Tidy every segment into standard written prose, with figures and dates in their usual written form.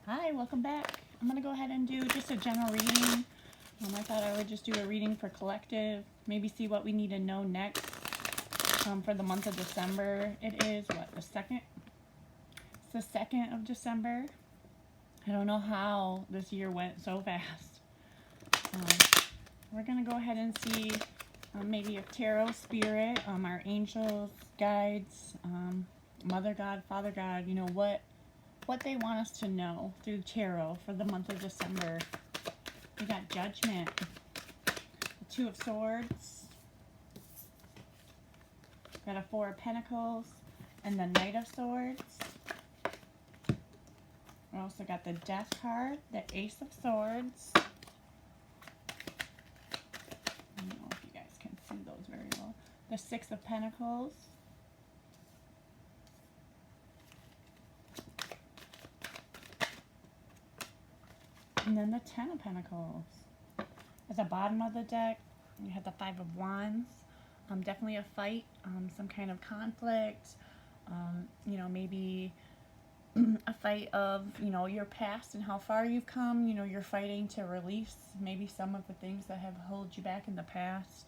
Hi, welcome back. I'm going to go ahead and do just a general reading. I thought I would just do a reading for collective, maybe see what we need to know next for the month of December. It is, what, the 2nd? It's the 2nd of December. I don't know how this year went so fast. We're going to go ahead and see maybe a tarot spirit, our angels, guides, Mother God, Father God, what they want us to know through tarot for the month of December. We got Judgment, the Two of Swords, got a Four of Pentacles, and the Knight of Swords. We also got the Death card, the Ace of Swords. I don't know if you guys can see those very well. The Six of Pentacles. And then the Ten of Pentacles. At the bottom of the deck, you have the Five of Wands. Definitely a fight, some kind of conflict, maybe a fight of, your past and how far you've come. You're fighting to release maybe some of the things that have held you back in the past,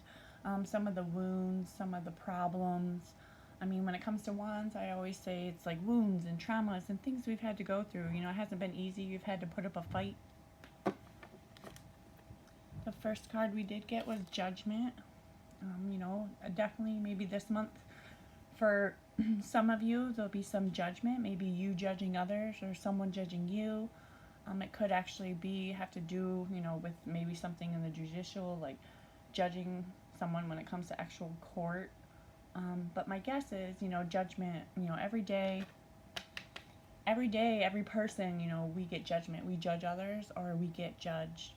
some of the wounds, some of the problems. When it comes to wands, I always say it's like wounds and traumas and things we've had to go through. It hasn't been easy. You've had to put up a fight. The first card we did get was Judgment. Definitely maybe this month for some of you there'll be some judgment, maybe you judging others or someone judging you. It could actually have to do, with maybe something in the judicial, like judging someone when it comes to actual court. But my guess is, judgment, every day, every person, we get judgment. We judge others or we get judged.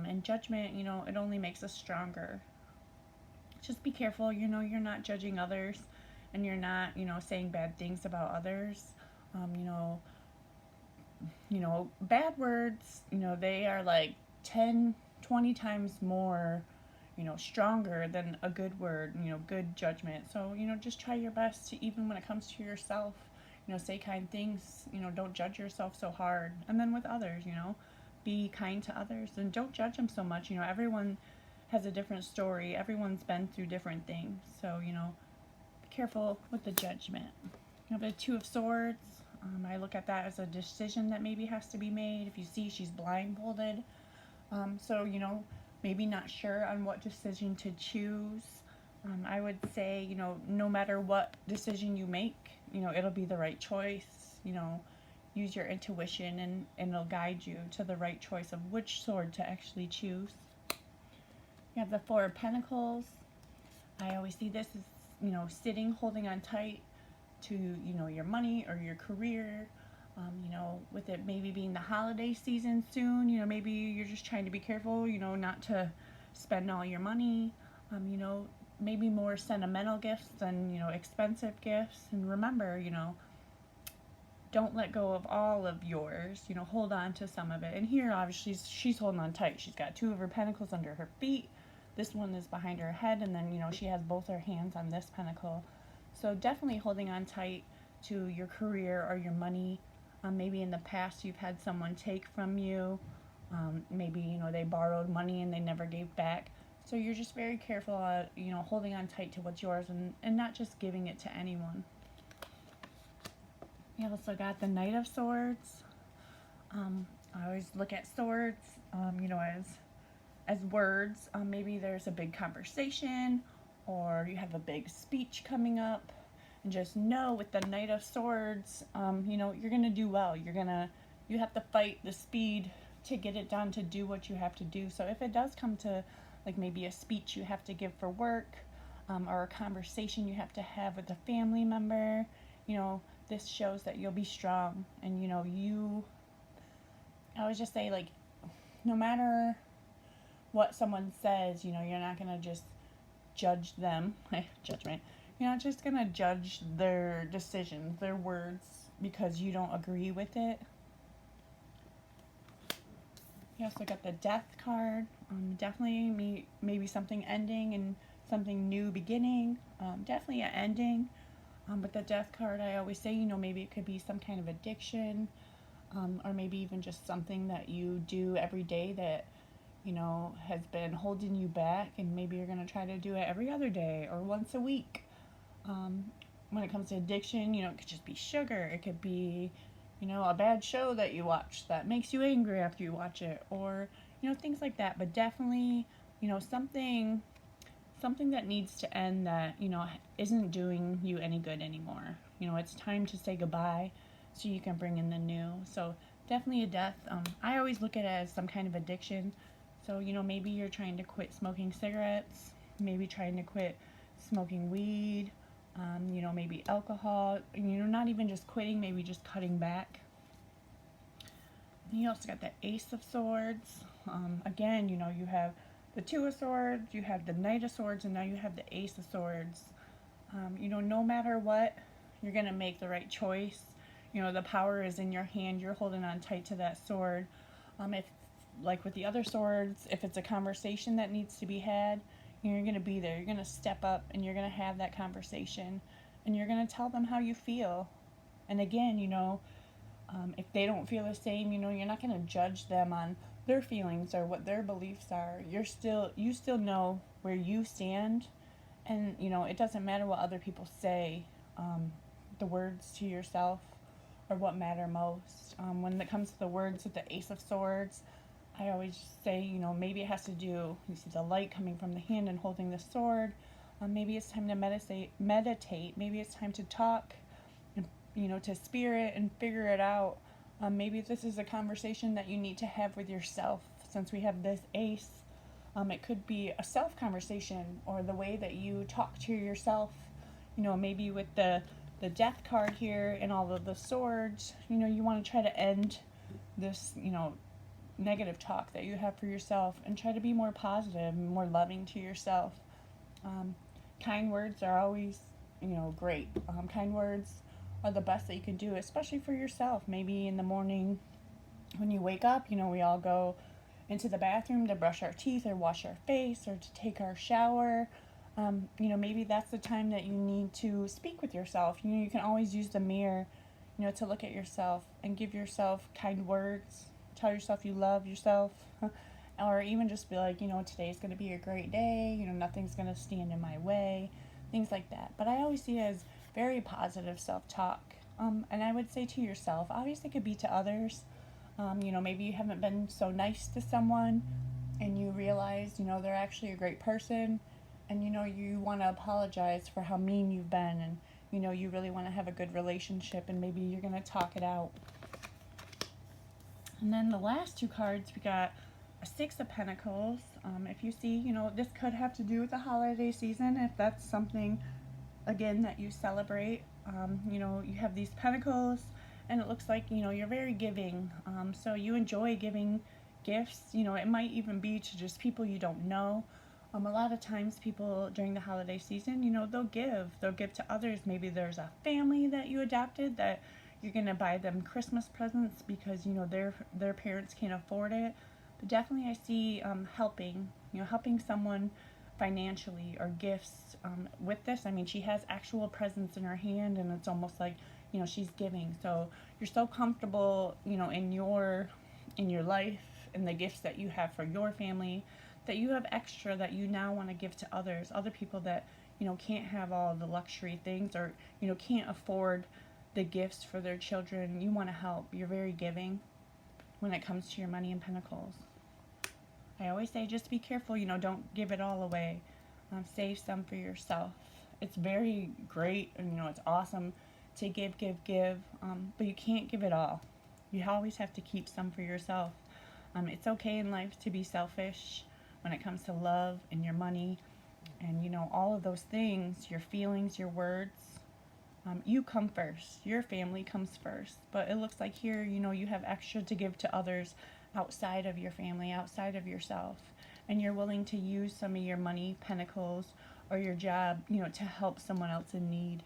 And judgment, it only makes us stronger. Just be careful, you're not judging others and you're not, saying bad things about others. Bad words, they are like 10, 20 times more, stronger than a good word, good judgment. So, just try your best to, even when it comes to yourself, say kind things, don't judge yourself so hard. And then with others, be kind to others and don't judge them so much. Everyone has a different story. Everyone's been through different things. So, be careful with the judgment. You have the Two of Swords. I look at that as a decision that maybe has to be made. If you see she's blindfolded. So, maybe not sure on what decision to choose. I would say, no matter what decision you make, it'll be the right choice. Use your intuition and it'll guide you to the right choice of which sword to actually choose. You have the Four of Pentacles. I always see this as, sitting, holding on tight to, your money or your career. With it maybe being the holiday season soon, maybe you're just trying to be careful, not to spend all your money. Maybe more sentimental gifts than, expensive gifts. And remember, don't let go of all of yours, hold on to some of it. And here, obviously, she's holding on tight. She's got two of her pentacles under her feet. This one is behind her head, and then, she has both her hands on this pentacle. So definitely holding on tight to your career or your money. Maybe in the past you've had someone take from you. Maybe, they borrowed money and they never gave back. So you're just very careful, holding on tight to what's yours and not just giving it to anyone. You also got the Knight of Swords. I always look at swords, as words. Maybe there's a big conversation or you have a big speech coming up. And just know with the Knight of Swords, you're going to do well. You have to fight the speed to get it done, to do what you have to do. So if it does come to like maybe a speech you have to give for work, or a conversation you have to have with a family member, this shows that you'll be strong. And, I always just say, like, no matter what someone says, you're not going to just judge them. Judgment. You're not just going to judge their decisions, their words, because you don't agree with it. You also got the Death card. Definitely maybe something ending and something new beginning. Definitely an ending. But the Death card, I always say, maybe it could be some kind of addiction. or maybe even just something that you do every day that, has been holding you back, and maybe you're going to try to do it every other day or once a week. Um, when it comes to addiction, it could just be sugar. It could be, a bad show that you watch that makes you angry after you watch it, or, things like that. But definitely, something that needs to end that, isn't doing you any good anymore. It's time to say goodbye so you can bring in the new. So definitely a death. I always look at it as some kind of addiction. So, maybe you're trying to quit smoking cigarettes, maybe trying to quit smoking weed, maybe alcohol, not even just quitting, maybe just cutting back. And you also got the Ace of Swords. Again, you have the Two of Swords, you have the Knight of Swords, and now you have the Ace of Swords. No matter what, you're going to make the right choice. The power is in your hand. You're holding on tight to that sword. If, like with the other swords, if it's a conversation that needs to be had, you're going to be there. You're going to step up and you're going to have that conversation. And you're going to tell them how you feel. And again, if they don't feel the same, you're not going to judge them on their feelings or what their beliefs are. You still know where you stand, and it doesn't matter what other people say. The words to yourself are what matter most. When it comes to the words with the Ace of Swords, I always say, maybe it has to do, you see the light coming from the hand and holding the sword. Maybe it's time to meditate. Maybe it's time to talk, and, to spirit and figure it out. Maybe this is a conversation that you need to have with yourself. Since we have this ace, it could be a self conversation, or the way that you talk to yourself. Maybe with the death card here and all of the swords, you want to try to end this, negative talk that you have for yourself, and try to be more positive and more loving to yourself. Kind words are always, great. Kind words are the best that you can do, especially for yourself. Maybe in the morning when you wake up, we all go into the bathroom to brush our teeth or wash our face or to take our shower. Maybe that's the time that you need to speak with yourself. You can always use the mirror, to look at yourself and give yourself kind words. Tell yourself you love yourself. Or even just be like, today's going to be a great day. Nothing's going to stand in my way. Things like that. But I always see it as very positive self-talk. And I would say to yourself, obviously it could be to others. Maybe you haven't been so nice to someone and you realize, they're actually a great person, and, you want to apologize for how mean you've been, and, you really want to have a good relationship, and maybe you're going to talk it out. And then the last two cards, we got a Six of Pentacles. If you see, this could have to do with the holiday season, if that's something, again, that you celebrate. You have these pentacles, and it looks like, you're very giving. So you enjoy giving gifts. It might even be to just people you don't know. A lot of times people during the holiday season, they'll give to others. Maybe there's a family that you adopted that you're going to buy them Christmas presents because, their parents can't afford it. But definitely I see helping someone financially or gifts. With this, she has actual presents in her hand, and it's almost like, she's giving. So you're so comfortable, in your life and the gifts that you have for your family, that you have extra that you now want to give to other people that, can't have all the luxury things, or, can't afford the gifts for their children. You want to help. You're very giving when it comes to your money and pentacles. I always say just be careful, don't give it all away. Save some for yourself. It's very great, and, it's awesome to give, but you can't give it all. You always have to keep some for yourself. It's okay in life to be selfish when it comes to love and your money and, all of those things, your feelings, your words. You come first. Your family comes first. But it looks like here, you have extra to give to others outside of your family, outside of yourself. And you're willing to use some of your money, pentacles, or your job, to help someone else in need.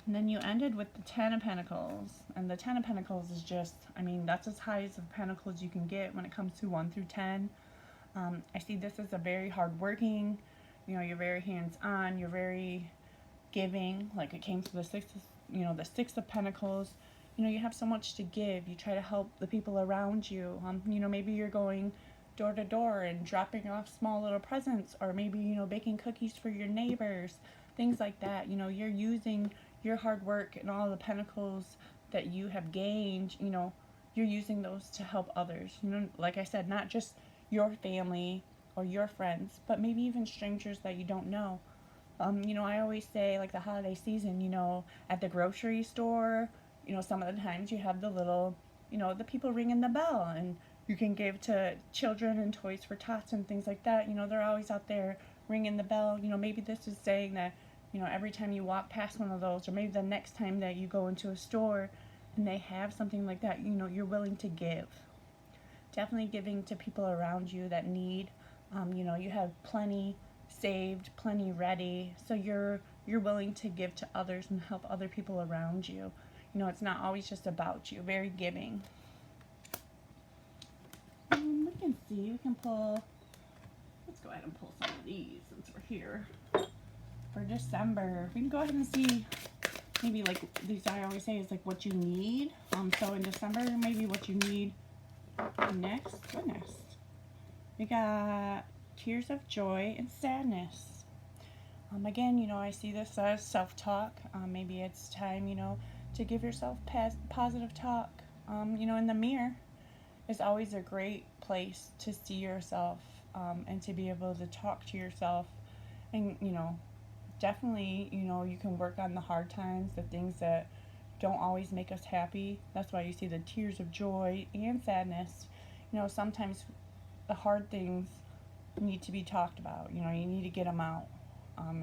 And then you ended with the Ten of Pentacles. And the Ten of Pentacles is just, that's as high as of Pentacles you can get when it comes to 1 through 10. I see this as a very hardworking, you're very hands-on, you're very giving. Like it came to the Six of Pentacles. you have so much to give. You try to help the people around you. Maybe you're going door to door and dropping off small little presents, or maybe, baking cookies for your neighbors, things like that. You're using your hard work and all the pentacles that you have gained, you're using those to help others. Like I said, not just your family or your friends, but maybe even strangers that you don't know. I always say, like, the holiday season, at the grocery store, some of the times you have the little, the people ringing the bell, and you can give to children and toys for tots and things like that. They're always out there ringing the bell. Maybe this is saying that, every time you walk past one of those, or maybe the next time that you go into a store and they have something like that, you're willing to give. Definitely giving to people around you that need. You have plenty saved, plenty ready, so you're willing to give to others and help other people around you. It's not always just about you. Very giving. We can see. We can pull. Let's go ahead and pull some of these since we're here for December. We can go ahead and see. Maybe like these I always say is like what you need. So in December, maybe what you need next. Goodness. We got tears of joy and sadness. Again, I see this as self-talk. Maybe it's time, to give yourself positive talk. In the mirror is always a great place to see yourself, and to be able to talk to yourself. And, definitely, you can work on the hard times, the things that don't always make us happy. That's why you see the tears of joy and sadness. Sometimes the hard things need to be talked about. You need to get them out.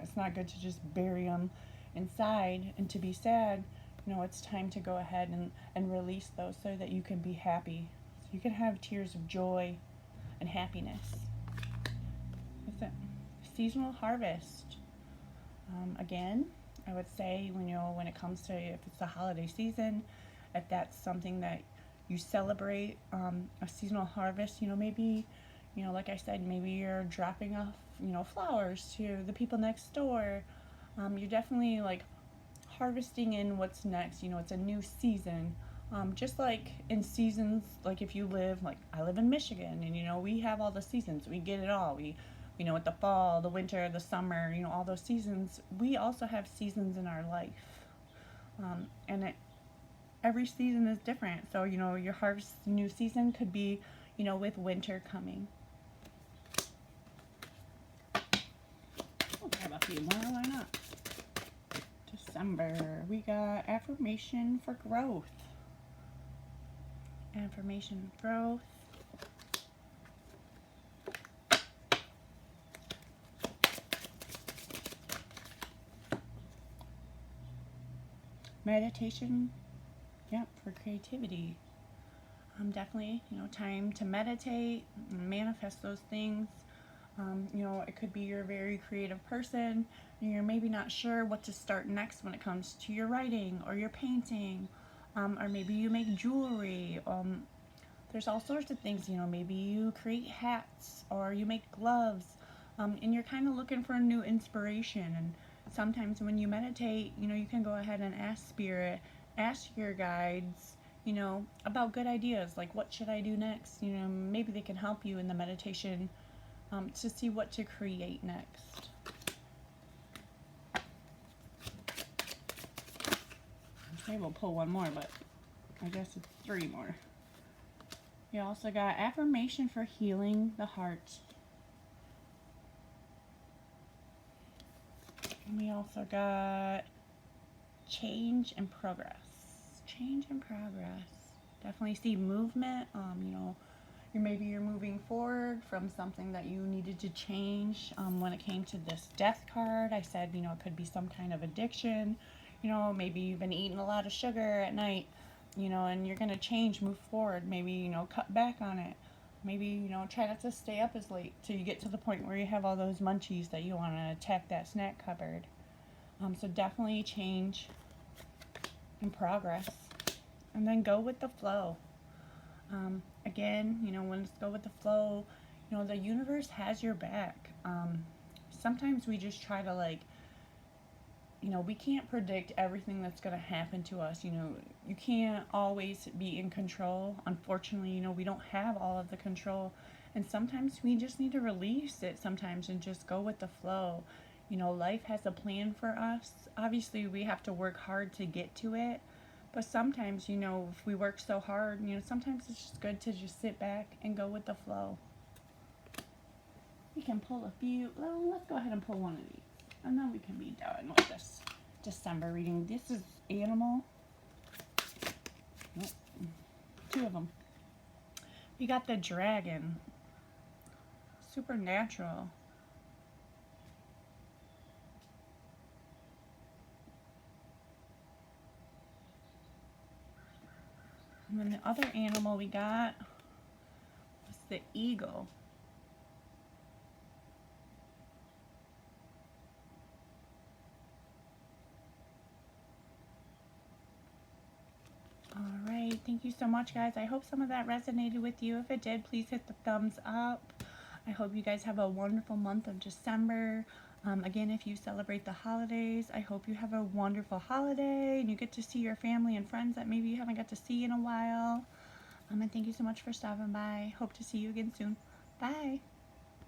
It's not good to just bury them inside and to be sad. It's time to go ahead and release those so that you can be happy. So you can have tears of joy and happiness. That's it. Seasonal harvest. Again, I would say when it comes to, if it's the holiday season, if that's something that you celebrate, a seasonal harvest, maybe, like I said, maybe you're dropping off, flowers to the people next door. You're definitely like harvesting in what's next. It's a new season. Just like in seasons, like if you live, like I live in Michigan, and we have all the seasons. We get it all. With the fall, the winter, the summer, all those seasons. We also have seasons in our life, and every season is different. So your harvest new season could be, with winter coming. We'll grab a few more. Why not? December, we got affirmation for growth. Affirmation of growth. Meditation, yep, for creativity. Definitely, time to meditate, manifest those things. It could be you're a very creative person, and you're maybe not sure what to start next when it comes to your writing or your painting, or maybe you make jewelry. There's all sorts of things, maybe you create hats or you make gloves, and you're kind of looking for a new inspiration. And sometimes when you meditate, you can go ahead and ask spirit, ask your guides, about good ideas, like what should I do next. Maybe they can help you in the meditation, to see what to create next. Maybe we'll pull one more, but I guess it's 3 more. You also got affirmation for healing the heart. And we also got change and progress. Change and progress. Definitely see movement. Maybe you're moving forward from something that you needed to change. When it came to this death card, I said, it could be some kind of addiction. Maybe you've been eating a lot of sugar at night, and you're going to change, move forward. Maybe, cut back on it. Maybe, try not to stay up as late till you get to the point where you have all those munchies that you want to attack that snack cupboard. So definitely change and progress. And then go with the flow. Again, when it's go with the flow, the universe has your back. Sometimes we just try to you know, we can't predict everything that's going to happen to us. You know, you can't always be in control. Unfortunately, you know, we don't have all of the control. And sometimes we just need to release it sometimes and just go with the flow. You know, life has a plan for us. Obviously, we have to work hard to get to it. But sometimes, you know, if we work so hard, you know, sometimes it's just good to just sit back and go with the flow. We can pull a few. Well, let's go ahead and pull one of these. And then we can be done with this December reading. This is Animal. Nope. Two of them. We got the Dragon. Supernatural. And then the other animal we got was the Eagle. Alright, thank you so much, guys. I hope some of that resonated with you. If it did, please hit the thumbs up. I hope you guys have a wonderful month of December. Again, if you celebrate the holidays, I hope you have a wonderful holiday and you get to see your family and friends that maybe you haven't got to see in a while. And thank you so much for stopping by. Hope to see you again soon. Bye.